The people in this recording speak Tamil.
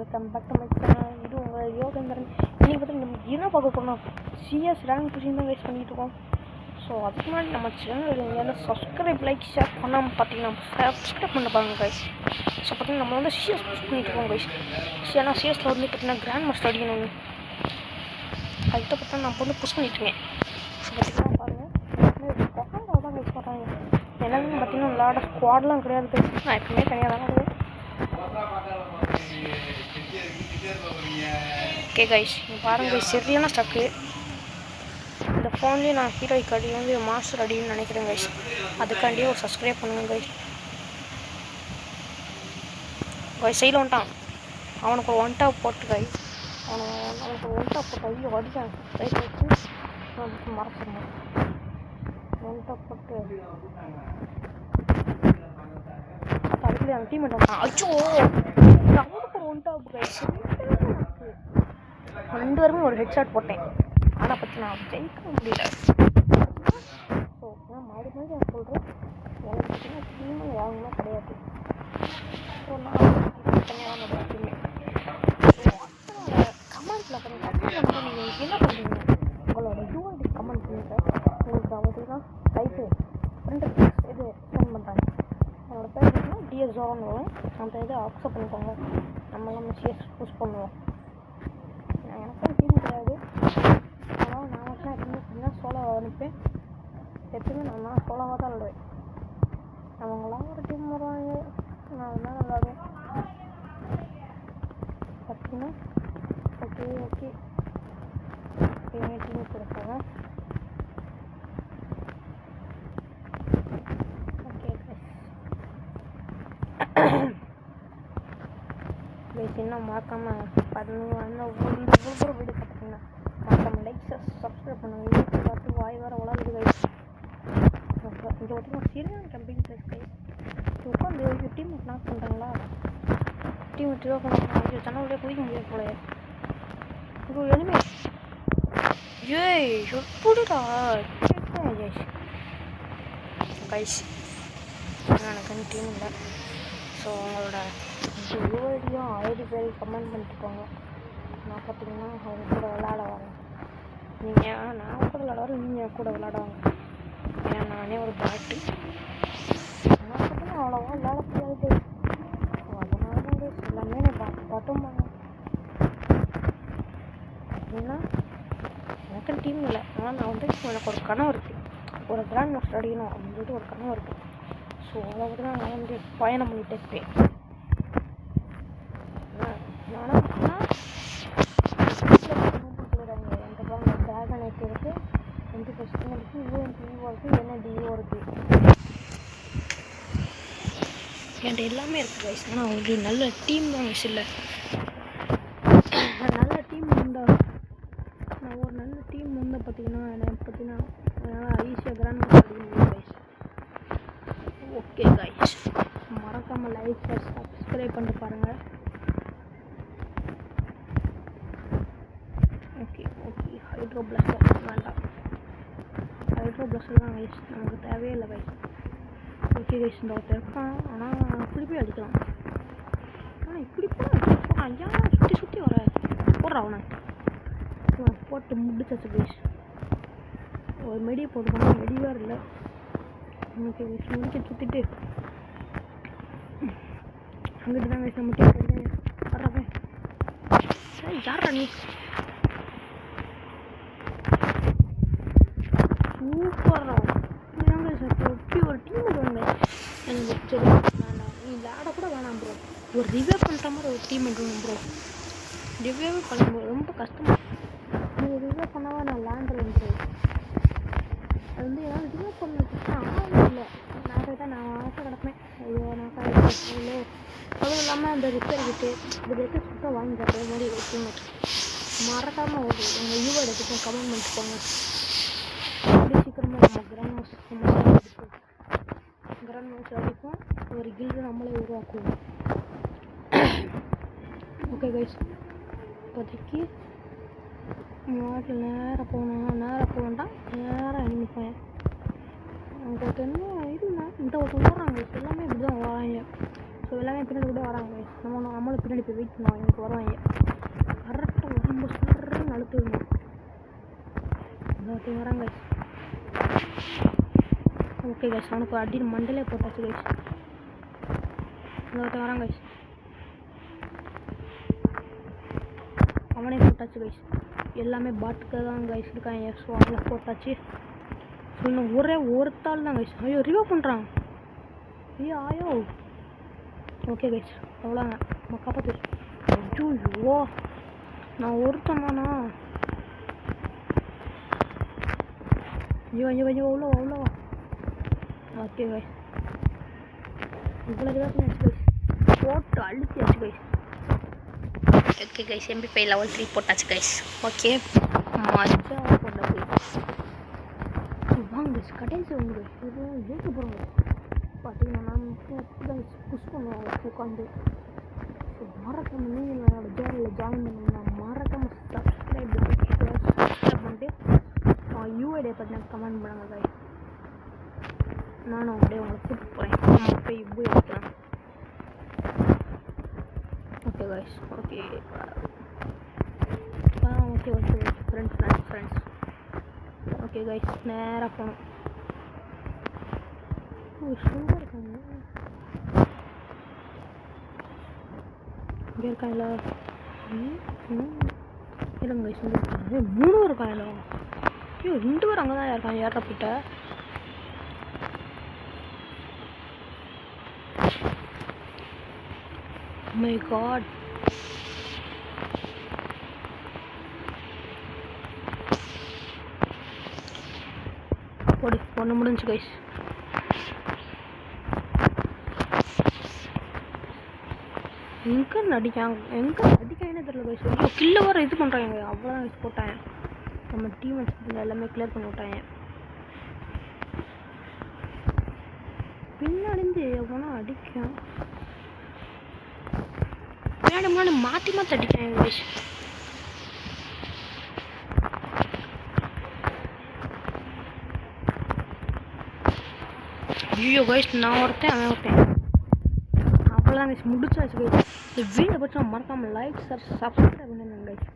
Welcome back to my channel. இது உங்கள் யோகேந்திரன். இன்றைக்கி பார்த்து நம்ம என்ன பார்க்க போகிறோம், சிஎஸ் ரேங்க் புஷிங் தான் வேஸ்ட் பண்ணிகிட்டு இருக்கோம். ஸோ அதுக்கு முன்னாடி நம்ம சேனல் எங்கேயாவது சப்ஸ்கிரைப் லைக் ஷேர் பண்ணாமல் பார்த்தீங்கன்னா சப்ஸ்கிரைப் பண்ண பாருங்க கைஸ். ஸோ பார்த்தீங்கன்னா நம்ம வந்து சிஎஸ் புஷ் பண்ணிகிட்டு இருக்கோம் கைஸ். ஏன்னா சிஎஸில் வந்து பார்த்தீங்கன்னா கிராண்ட் மாஸ்டர் அடிக்கணும். அதுக்கிட்ட பார்த்தா நான் வந்து புஷ் பண்ணிட்டுருக்கேன். ஸோ பார்த்தீங்கன்னா பாருங்கள் ஸ்குவாடாக தான் கைஸ் பார்த்தாங்க. எல்லாமே பார்த்தீங்கன்னா விளாட ஸ்குவாட்லாம் கிடையாது கைஸ். நான் எப்பவுமே தனியாக தான் விளாடுவேன். ஓகே கைஸ், நீங்கள் பாருங்கள் கைஸ், சரியான ஸ்டக்கு. இந்த ஃபோன்லேயே நான் ஹீரோய்க்கு அடி வந்து மாஸ்டர் அடின்னு நினைக்கிறேன் கைஸ். அதுக்காண்டியே ஒரு சப்ஸ்கிரைப் பண்ணுங்கள் கைஸ். கைஸ் சைடில் வந்துட்டான். அவனுக்கு ஒரு ஒன் டாப் போட்டு கைஸ். அவனுக்கு ஒரு ஒன் டாப் போட்டு ஐயோ அடிச்சான் கைஸ் வச்சு மறைச்சிருந்தேன். ஒன் டாப் போட்டு அதுக்குள்ளே அந்த டீம் வந்துட்டான். அச்சோ அவனுக்கு ஒன் டாப் கைஸ். ரெண்டு பேருமே ஒரு ஹெட்ஷாட் போட்டேன். ஆனால் பற்றி நான் ஜெயிக்க முடியல. ஸோ நான் மறுபடியும் நான் சொல்கிறேன், எனக்கு பார்த்தீங்கன்னா டீமும் வாங்கணும் கிடையாது. ஸோ நான் தனியாக தான் எப்பயுமே. ஸோ அதனோட கமெண்ட்டில் பார்த்தீங்கன்னா நீங்கள் என்ன பண்ணுறீங்க, உங்களோட யூஐடி கமெண்ட் பண்ணுங்க. உங்களுக்கு பார்த்தீங்கன்னா லைஃபு ஃப்ரெண்டு இது சென்ட் பண்ணுறாங்க. என்னோட பேர் பார்த்தீங்கன்னா டிஎஸ்ஓன்னு வரும். அந்த இதை அக்செப்ட் பண்ணிக்கோங்க. நம்மளாம் சிஎஸ் புஷ் பண்ணுவோம். எனக்கும் டீம் கிடையாது. ஆனால் நான் மட்டும் எப்பவுமே பார்த்தீங்கன்னா சோலோவாக அனுப்பேன். எப்பவுமே நான் சோலோவாக தான் விளாடுவேன். அவங்களாம் ஒரு டீம் வருவாங்க, நான் தான் விளாடுவேன் பார்த்தீங்கன்னா. ஓகே ஓகே டீம் கொடுப்பாங்க. ஓகே இன்னும் மறக்காமல் பண்ணுவாங்க. ஒவ்வொரு வீடியோ பார்த்தீங்கன்னா மறக்காமல் லைக் சப்ஸ்கிரைப் பண்ணுங்கள். யூடியூப் பார்த்து வாய் வர உலகுது கைஸ். இங்கே பார்த்தீங்கன்னா சரியான கம்பெனி ப்ளஸ் கைஸ். உட்காந்து டீம் நாக் பண்ணுறாங்களா, டீம் ட்ரோ பண்ணுறாங்க. சேனல்லே குதிக்க முடியாது போல. இது எதுவுமே ஏய் எப்படிடா கைஸ். எனக்கு டீம் இல்லை. ஸோ உங்களோட யூஐடியும் ஐடி பேர் கமெண்ட் பண்ணிட்டுருப்பாங்க. நான் பார்த்தீங்கன்னா அவங்க கூட விளாட வரேன். நீங்கள் நான் கூட விளாட வரேன், நீங்கள் கூட விளாடுவாங்க. ஏன்னா நானே ஒரு பேட்டு. நான் பார்த்தீங்கன்னா அவ்வளோவா விளாட முடியாது. அதனால தான் எல்லாமே நான் பாட்டும் பண்ணேன். ஏன்னா எனக்கு டீம் இல்லை. ஆனால் நான் வந்து எனக்கு ஒரு கனவு இருக்குது, ஒரு கிராண்ட் மாஸ்டர் அடிக்கணும் அப்படின்னு சொல்லிட்டு ஒரு கனவு இருக்குது. ஸோ அதை வந்து நான் வந்து பயணம் பண்ணிகிட்டே இருப்பேன். ட்ராகன் ஐட்டு இருக்குது, 20% இருக்குது, யூஎன்டிஓ இருக்குது, என்டிஓ இருக்குது, என்கிட்ட எல்லாமே இருக்குது கைஸ். ஆனால் ஒரு நல்ல டீம் தான் கைஸ் இல்லை. நல்ல டீம் இருந்தால் நான் ஒரு நல்ல டீம் வந்து பார்த்தீங்கன்னா என்னால் ஈஸியாக கிராண்ட் மாஸ்டர் அடிக்க முடியும் கைஸ். ஓகே கைஸ், மறக்காமல் லைக் சப்ஸ்கிரைப் பண்ணிட்டு பாருங்கள். ஓகே ஓகே ஹைட்ரோ பிளாஸ்டர் வேண்டாம். ஹைட்ரோ பிளாஸ்டர் தான் கைஸ், நமக்கு தேவையே இல்லை கைஸ். ஓகே கைஸ், இந்த ஒருத்தர் இருக்கான். ஆனால் திருப்பி அடிக்கலாம். ஆனால் இப்படி போகிறான் ஐயா, சுற்றி வர போடுறான். அவனை போட்டு முடிச்சாச்சு கைஸ். ஒரு மெடியை போட்டுக்கோங்க, மெடிவே இல்லை. ஓகே கைஸ், முடிக்க சுற்றிட்டு அங்கிட்டு தான் கைஸ் நம்ம டீம் வர்றவன். யாரா நீ? சூப்பராக நாங்கள் எப்படி ஒரு டீம் வருவாங்க. எனக்கு சரி நீ விளாட கூட வேணாம் ப்ரோ, ஒரு ரிவ்யூ பண்ணுற மாதிரி ஒரு டீம் வேணும் ப்ரோ. ரிவ்யூவே பண்ண ரொம்ப கஷ்டமாக. நீங்கள் ரிவ்யூ பண்ணால் நான் விளாண்டுருவேன் ப்ரோ. அது வந்து ஏதாவது ரிவ்யூ பண்ணதுக்கு ஆகவே இல்லை. நான் கேட்டால் நான் ஆசை கிடப்பேன். ஐயோ நான் அவ்வளோ. அதுவும் இல்லாமல் அந்த ரிப்பேர் கிட்டு இது எடுத்து சுத்தம் வாங்கி தர்ற மாதிரி ஒரு டீம்மேட். மறக்காமல் ஒரு உங்கள் யூவை எடுத்துட்டு கமெண்ட் பண்ணிட்டு போங்க. அப்படி சீக்கிரமாக நம்ம கிராண்ட் மாஸ்டர் அடிப்போம். ஒரு கில்டு நம்மளே உருவாக்குவோம். ஓகே கைஸ், இப்போதைக்கு மாட்டில் நேராக போகணும்டா. நேராக நினைப்பேன். அங்கே என்ன இதுனா இந்த ஒரு விளாட்றாங்க எல்லாமே இப்படி தான் விளாட்றாங்க. ஸோ எல்லாமே பின்னாடி கூட வராங்க கைஸ். நம்மளும் பின்னாடி போய் வெயிட் பண்ணுவோம். எனக்கு வருவாங்க கரெக்டாக வரும்போது சொல்கிறேன்னு அழுத்துடணும். எல்லாத்தையும் வராங்க கைஸ். ஓகே கைஸ், அவனுக்கு அடி மண்டலே போட்டாச்சு கைஸ். எல்லாத்தையும் வராங்க கைஸ். அவனே போட்டாச்சு கைஸ். எல்லாமே பாட்டுக்கு தான் கைஸ் இருக்காங்க. ஸோ அவங்கள போட்டாச்சு. ஸோ இன்னும் ஒரே ஒருத்தாள் தான் கைஸ். ஐயோ ரிவ் பண்ணுறான். ஐயோ ஓகே கைஸ், அவ்வளோங்க நம்ம காப்பாற்று. ஐயோ நான் ஒருத்தனாண்ணா. ஐயோ அவ்வளோ ஓகே கைஸ். இவ்வளோ தான் கைஸ் போட்டு அழுத்தியாச்சு guys. Okay guys, MP5 level 3 போட்டாச்சு கைஸ். ஓகே மஜா போட்டாச்சு வாங்க கைஸ். கடைசி வந்து எதுவும் ஜெயிக்க போகிறோங்க பார்த்தீங்கன்னா நான் புஷ் பண்ணுவாங்க உட்காந்து. ஸோ மறக்காமல் நீங்கள் என்னோடய சேனலில் ஜாயின் பண்ணுங்கன்னா மறக்காமல் சப்ஸ்கிரைப் பண்ணிட்டு யூஐடியை பற்றி கமெண்ட் பண்ணுங்க கைஸ். நானும் அப்படியே உங்களை கூப்பிட்டு போகிறேன். நம்ம போய் உபயோகிக்கலாம். Okay guys okay friends okay guys, நேராக போகணும். சூப்பராக இருக்காங்க இங்கே இருக்காங்களா? இருங்க கைஸ், வந்து 3 இருக்காங்களா? ஐயோ 2 பேர் அங்கே தான் இருக்காங்க. ஏறப்பிட்ட மை காட். ஒன்று முடிஞ்சு கைஸ். எங்கே அடிக்காங்கன்னு தெரியல கைஸ். ஐயோ கில்ல வர இது பண்ணுறாங்க. அவ்வளோதான் கைஸ் போட்டாங்க. நம்ம டீம் எல்லாமே கிளியர் பண்ணி விட்டாங்க. பின்னாடிந்து எவ்வளோ அடிக்கும். முன்னாடி மாற்றி அடிக்காங்க கைஸ். ஐயோ கைஸ், நான் ஒருத்தன் அவன் ஒருத்தன். அவ்வளோதான் கைஸ் முடிச்சாச்சு கைஸ். இந்த வீடியோ பற்றி மறக்காமல் லைக் சப்ஸ்கிரைப் பண்ணுங்க கைஸ்.